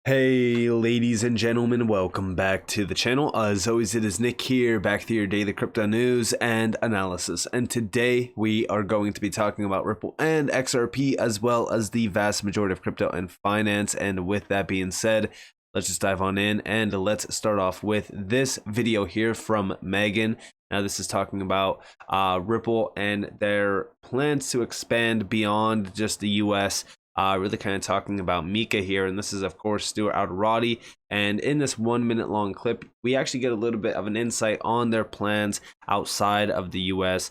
Hey ladies and gentlemen, welcome back to the channel. As always, it is Nick here, back to your daily crypto news and analysis. And today we are going to be talking about Ripple and XRP, as well as the vast majority of crypto and finance. And with that being said, let's just dive on in and let's start off with this video here from Megan. Now this is talking about Ripple and their plans to expand beyond just the US. Really kind of talking about Mika here, and this is of course Stuart Alderati. And in this 1 minute long clip, we actually get a little bit of an insight on their plans outside of the US,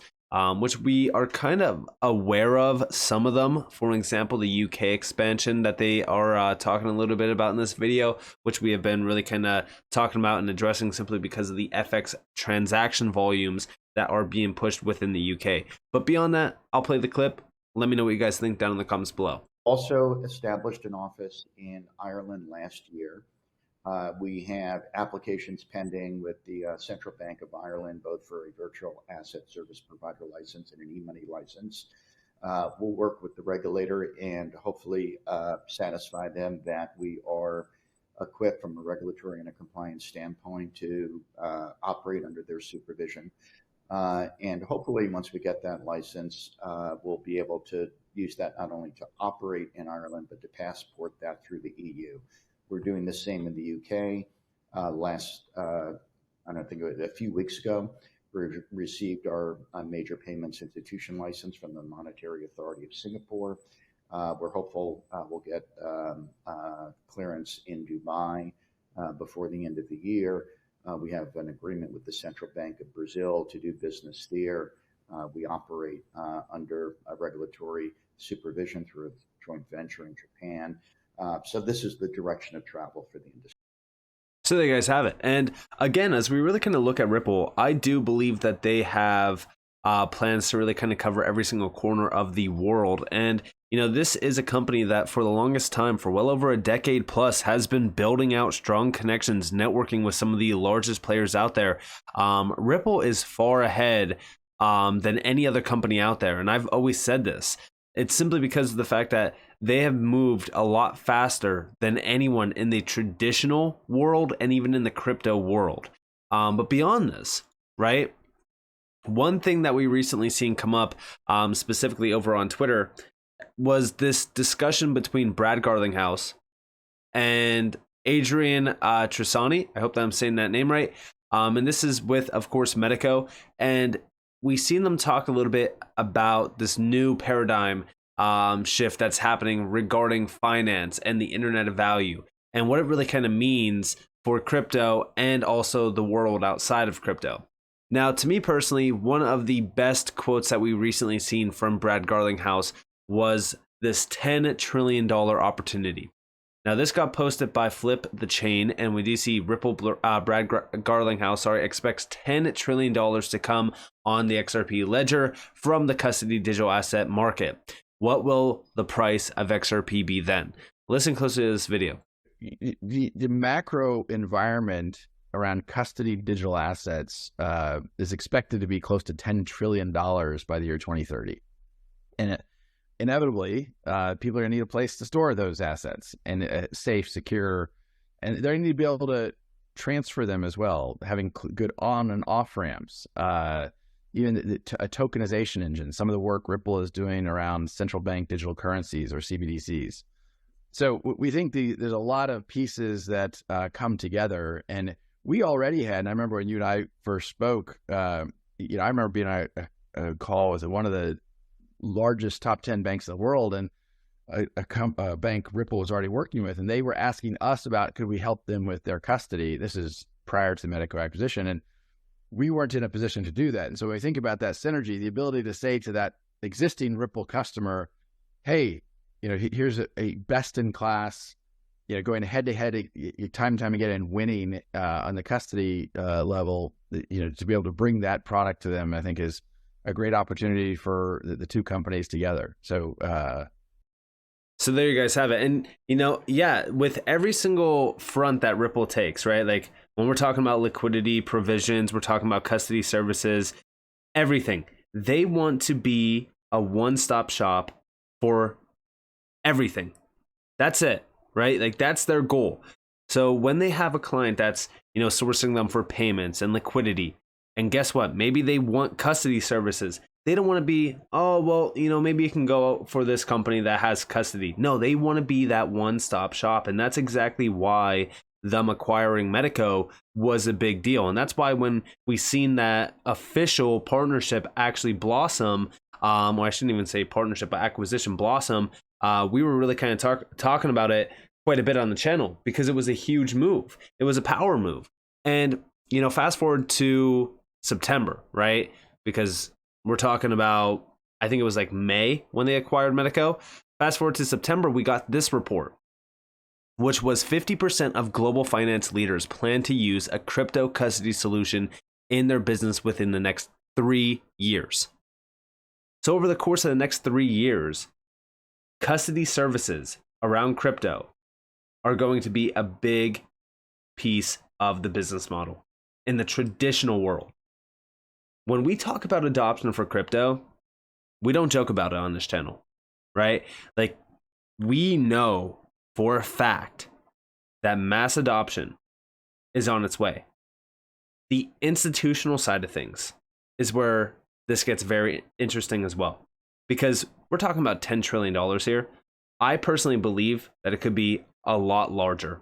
which we are kind of aware of some of them. For example, the UK expansion that they are talking a little bit about in this video, which we have been really kind of talking about and addressing simply because of the FX transaction volumes that are being pushed within the UK. But beyond that, I'll play the clip. Let me know what you guys think down in the comments below. Also established an office in Ireland last year. We have applications pending with the Central Bank of Ireland, both for a virtual asset service provider license and an e-money license. We'll work with the regulator and hopefully satisfy them that we are equipped from a regulatory and a compliance standpoint to operate under their supervision. And hopefully once we get that license, we'll be able to use that not only to operate in Ireland, but to passport that through the EU. We're doing the same in the UK. I don't think it was a few weeks ago, we received our major payments institution license from the Monetary Authority of Singapore. We're hopeful we'll get clearance in Dubai before the end of the year. We have an agreement with the Central Bank of Brazil to do business there. We operate under a regulatory supervision through a joint venture in Japan. So this is the direction of travel for the industry. So there you guys have it. And again, as we really kind of look at Ripple, I do believe that they have plans to really kind of cover every single corner of the world. And you know, this is a company that for the longest time, for well over a decade plus, has been building out strong connections, networking with some of the largest players out there. Ripple is far ahead than any other company out there. And I've always said this. It's simply because of the fact that they have moved a lot faster than anyone in the traditional world and even in the crypto world. But beyond this, right? One thing that we recently seen come up specifically over on Twitter was this discussion between Brad Garlinghouse and Adrian Trisani. I hope that I'm saying that name right. And this is with, of course, Medico. And we've seen them talk a little bit about this new paradigm shift that's happening regarding finance and the internet of value and what it really kind of means for crypto and also the world outside of crypto. Now, to me personally, one of the best quotes that we recently seen from Brad Garlinghouse was this $10 trillion opportunity. Now, this got posted by Flip the Chain, and we do see Ripple, Brad Garlinghouse, expects $10 trillion to come on the XRP ledger from the custody digital asset market. What will the price of XRP be then? Listen closely to this video. The macro environment around custody digital assets is expected to be close to $10 trillion by the year 2030. And inevitably, people are going to need a place to store those assets and safe, secure, and they're going to need to be able to transfer them as well, having good on and off ramps, even a tokenization engine, some of the work Ripple is doing around central bank digital currencies or CBDCs. So we think there's a lot of pieces that come together, and we already had, and I remember when you and I first spoke, I remember being on a call with one of the largest top 10 banks in the world, and a bank Ripple was already working with, and they were asking us about could we help them with their custody. This is prior to the Medico acquisition, and we weren't in a position to do that. And so when we think about that synergy, the ability to say to that existing Ripple customer, hey, here's a best in class, going head to head time and time again and winning on the custody level, to be able to bring that product to them, I think is a great opportunity for the two companies together. So there you guys have it. And, yeah, with every single front that Ripple takes, right? Like when we're talking about liquidity provisions, we're talking about custody services, everything. They want to be a one-stop shop for everything. That's it. right? Like that's their goal. So when they have a client that's, sourcing them for payments and liquidity, and guess what? Maybe they want custody services. They don't want to be, oh, well, maybe you can go for this company that has custody. No, they want to be that one-stop shop. And that's exactly why them acquiring Medico was a big deal. And that's why when we seen that official partnership actually blossom, or I shouldn't even say partnership, but acquisition blossom, we were really kind of talking about it quite a bit on the channel because it was a huge move. It was a power move. And, fast forward to September, right? Because we're talking about, I think it was like May when they acquired Medico. Fast forward to September, we got this report, which was 50% of global finance leaders plan to use a crypto custody solution in their business within the next 3 years. So over the course of the next 3 years, custody services around crypto are going to be a big piece of the business model in the traditional world. When we talk about adoption for crypto, we don't joke about it on this channel, right? Like we know for a fact that mass adoption is on its way. The institutional side of things is where this gets very interesting as well, because we're talking about $10 trillion here. I personally believe that it could be a lot larger.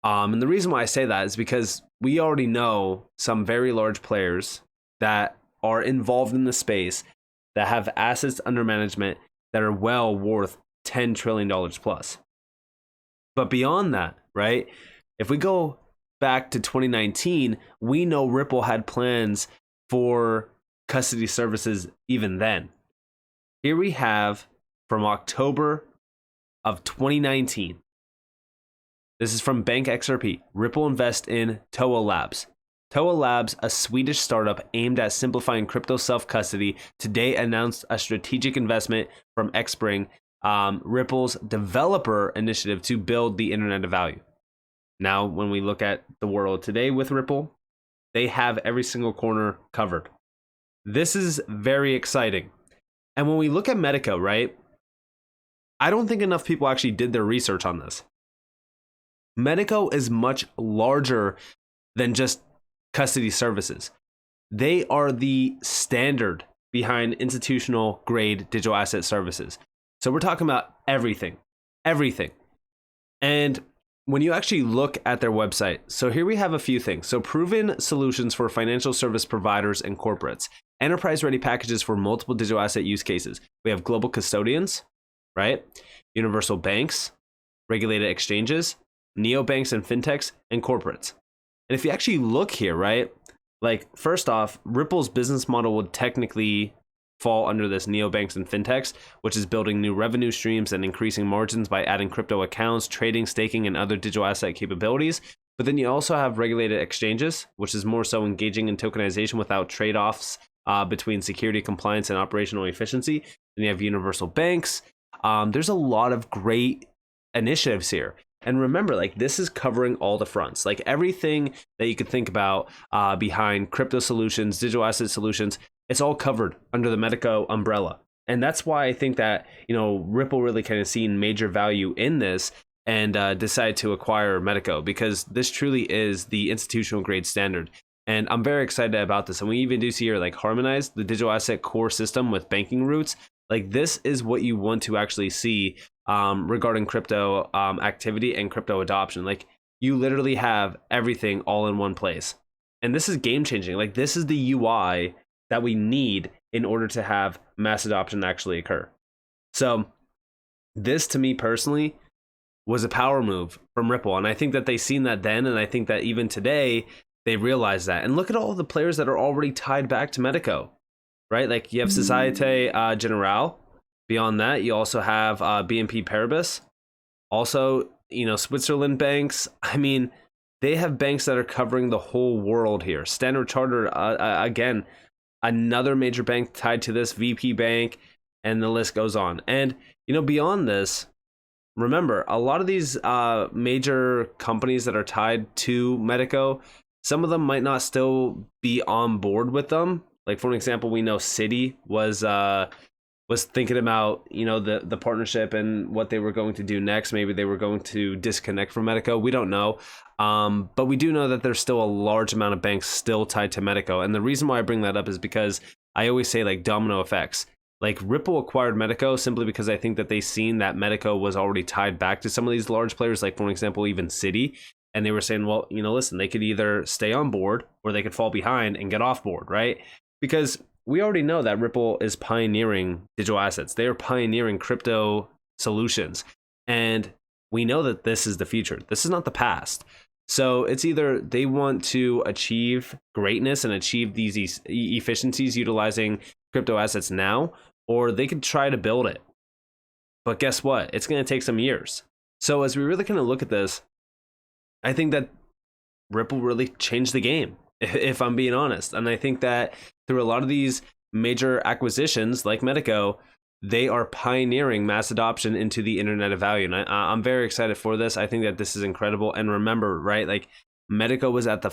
And the reason why I say that is because we already know some very large players that are involved in the space that have assets under management that are well worth $10 trillion plus. But beyond that, right? If we go back to 2019, we know Ripple had plans for custody services even then. Here we have from October of 2019. This is from Bank XRP. Ripple invest in Toa Labs. Toa Labs, a Swedish startup aimed at simplifying crypto self-custody, today announced a strategic investment from Xspring, Ripple's developer initiative to build the Internet of Value. Now, when we look at the world today with Ripple, they have every single corner covered. This is very exciting. And when we look at Medico, right, I don't think enough people actually did their research on this. Medico is much larger than just custody services. They are the standard behind institutional grade digital asset services. So we're talking about everything. And when you actually look at their website, so here we have a few things. So proven solutions for financial service providers and corporates, enterprise ready packages for multiple digital asset use cases. We have global custodians, right? Universal banks, regulated exchanges, neobanks and fintechs, and corporates. And if you actually look here, right, like first off, Ripple's business model would technically fall under this neobanks and fintechs, which is building new revenue streams and increasing margins by adding crypto accounts, trading, staking, and other digital asset capabilities. But then you also have regulated exchanges, which is more so engaging in tokenization without trade-offs between security, compliance, and operational efficiency. Then you have universal banks. There's a lot of great initiatives here. And remember, like this is covering all the fronts, like everything that you could think about behind crypto solutions, digital asset solutions, it's all covered under the Medico umbrella. And that's why I think that, Ripple really kind of seen major value in this and decided to acquire Medico, because this truly is the institutional grade standard. And I'm very excited about this. And we even do see here like Harmonize, the digital asset core system with banking roots. Like this is what you want to actually see regarding crypto activity and crypto adoption. Like you literally have everything all in one place. And this is game changing. Like this is the UI that we need in order to have mass adoption actually occur. So this to me personally was a power move from Ripple. And I think that they seen that then. And I think that even today they realize that. And look at all the players that are already tied back to Medico, right? Like you have Societe Generale. Beyond that, you also have BNP Paribas. Also, Switzerland banks. I mean, they have banks that are covering the whole world here. Standard Chartered, again, another major bank tied to this, VP Bank, and the list goes on. And, beyond this, remember, a lot of these major companies that are tied to Medico, some of them might not still be on board with them. Like, for an example, we know Citi was was thinking about, the partnership and what they were going to do next. Maybe they were going to disconnect from Medico. We don't know. But we do know that there's still a large amount of banks still tied to Medico. And the reason why I bring that up is because I always say like domino effects. Like Ripple acquired Medico simply because I think that they seen that Medico was already tied back to some of these large players, like for example, even Citi. And they were saying, well, listen, they could either stay on board or they could fall behind and get off board, right? Because we already know that Ripple is pioneering digital assets. They are pioneering crypto solutions. And we know that this is the future. This is not the past. So it's either they want to achieve greatness and achieve these efficiencies utilizing crypto assets now, or they could try to build it. But guess what? It's going to take some years. So as we really kind of look at this, I think that Ripple really changed the game, if I'm being honest. And I think that through a lot of these major acquisitions like Medico, they are pioneering mass adoption into the Internet of Value. And I'm very excited for this. I think that this is incredible. And remember, right, like Medico was at the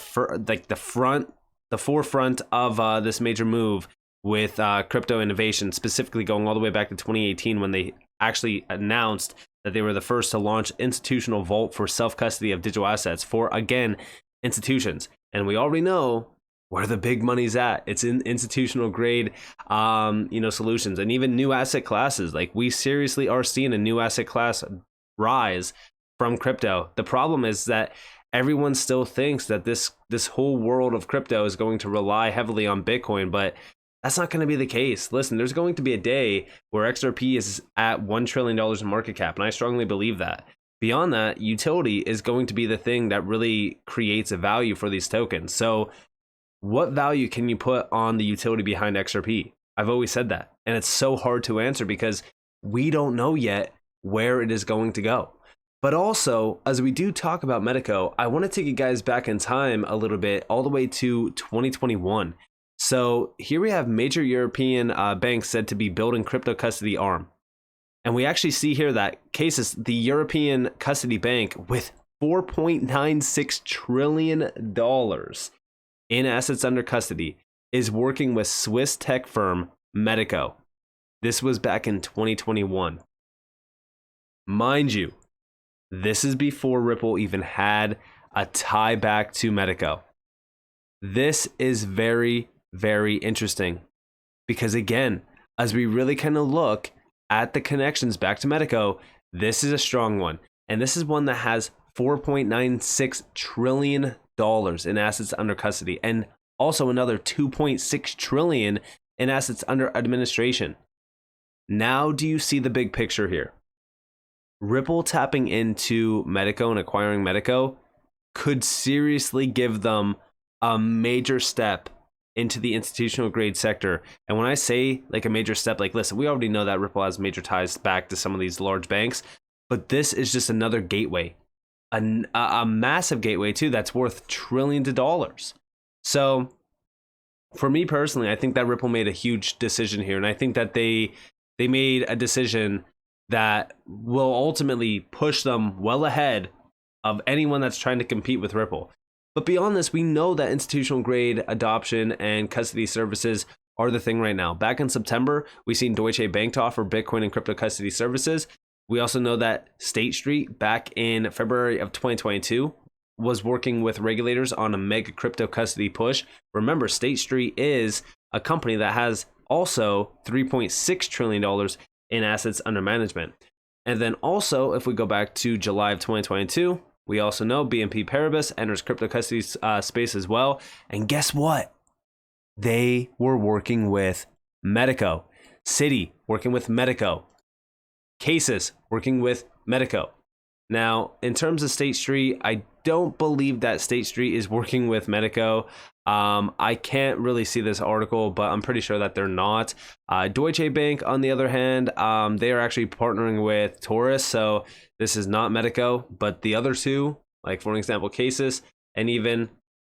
forefront of this major move with crypto innovation, specifically going all the way back to 2018 when they actually announced that they were the first to launch institutional vault for self-custody of digital assets for, again, institutions. And we already know where the big money's at. It's in institutional grade, solutions and even new asset classes. Like we seriously are seeing a new asset class rise from crypto. The problem is that everyone still thinks that this whole world of crypto is going to rely heavily on Bitcoin, but that's not going to be the case. Listen, there's going to be a day where XRP is at $1 trillion in market cap, and I strongly believe that. Beyond that, utility is going to be the thing that really creates a value for these tokens. So what value can you put on the utility behind XRP? I've always said that. And it's so hard to answer because we don't know yet where it is going to go. But also, as we do talk about Medico, I want to take you guys back in time a little bit, all the way to 2021. So here we have major European banks said to be building crypto custody arm. And we actually see here that cases, the European custody bank with $4.96 trillion in assets under custody is working with Swiss tech firm Medico. This was back in 2021. Mind you, this is before Ripple even had a tie back to Medico. This is very, very interesting because again, as we really kind of look at the connections back to Medico, this is a strong one. And this is one that has $4.96 trillion in assets under custody and also another $2.6 trillion in assets under administration. Now, do you see the big picture here? Ripple tapping into Medico and acquiring Medico could seriously give them a major step into the institutional grade sector. And when I say like a major step, like listen, we already know that Ripple has major ties back to some of these large banks, but this is just another gateway, a massive gateway too, that's worth trillions of dollars. So for me personally, I think that Ripple made a huge decision here. And I think that they made a decision that will ultimately push them well ahead of anyone that's trying to compete with Ripple. But beyond this, we know that institutional grade adoption and custody services are the thing right now. Back in September, we've seen Deutsche Bank to offer Bitcoin and crypto custody services. We also know that State Street back in February of 2022 was working with regulators on a mega crypto custody push. Remember, State Street is a company that has also $3.6 trillion in assets under management. And then also, if we go back to July of 2022, we also know BNP Paribas enters crypto custody space as well. And guess what? They were working with Medico. Citi working with Medico. Cases working with Medico. Now, in terms of State Street, I don't believe that State Street is working with Medico. I can't really see this article, but I'm pretty sure that they're not. Deutsche Bank, on the other hand, they are actually partnering with Taurus, so this is not Medico, but the other two, like for example, Cases and even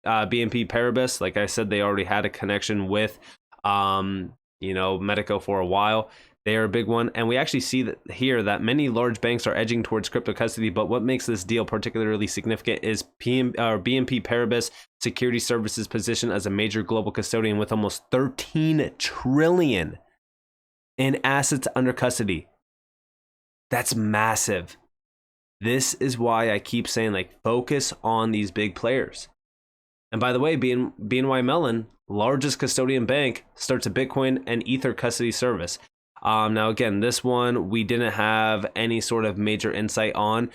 BNP Paribas, like I said, they already had a connection with, Medico for a while. They are a big one. And we actually see that here that many large banks are edging towards crypto custody. But what makes this deal particularly significant is BNP Paribas Security Services position as a major global custodian with almost $13 trillion in assets under custody. That's massive. This is why I keep saying, like, focus on these big players. And by the way, BNY Mellon, largest custodian bank, starts a Bitcoin and Ether custody service. Now, again, this one we didn't have any sort of major insight on.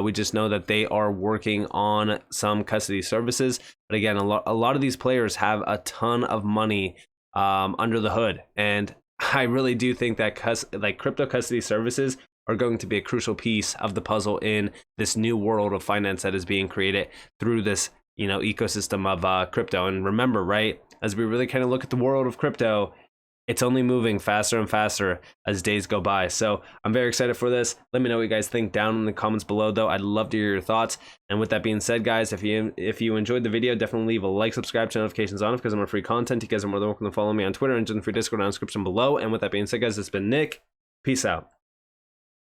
We just know that they are working on some custody services. But again, a lot of these players have a ton of money under the hood. And I really do think that crypto custody services are going to be a crucial piece of the puzzle in this new world of finance that is being created through this, ecosystem of crypto. And remember, right, as we really kind of look at the world of crypto, it's only moving faster and faster as days go by. So I'm very excited for this. Let me know what you guys think down in the comments below, though. I'd love to hear your thoughts. And with that being said, guys, if you enjoyed the video, definitely leave a like, subscribe, turn notifications on because I'm on free content. You guys are more than welcome to follow me on Twitter and join the free Discord down in the description below. And with that being said, guys, it's been Nick. Peace out.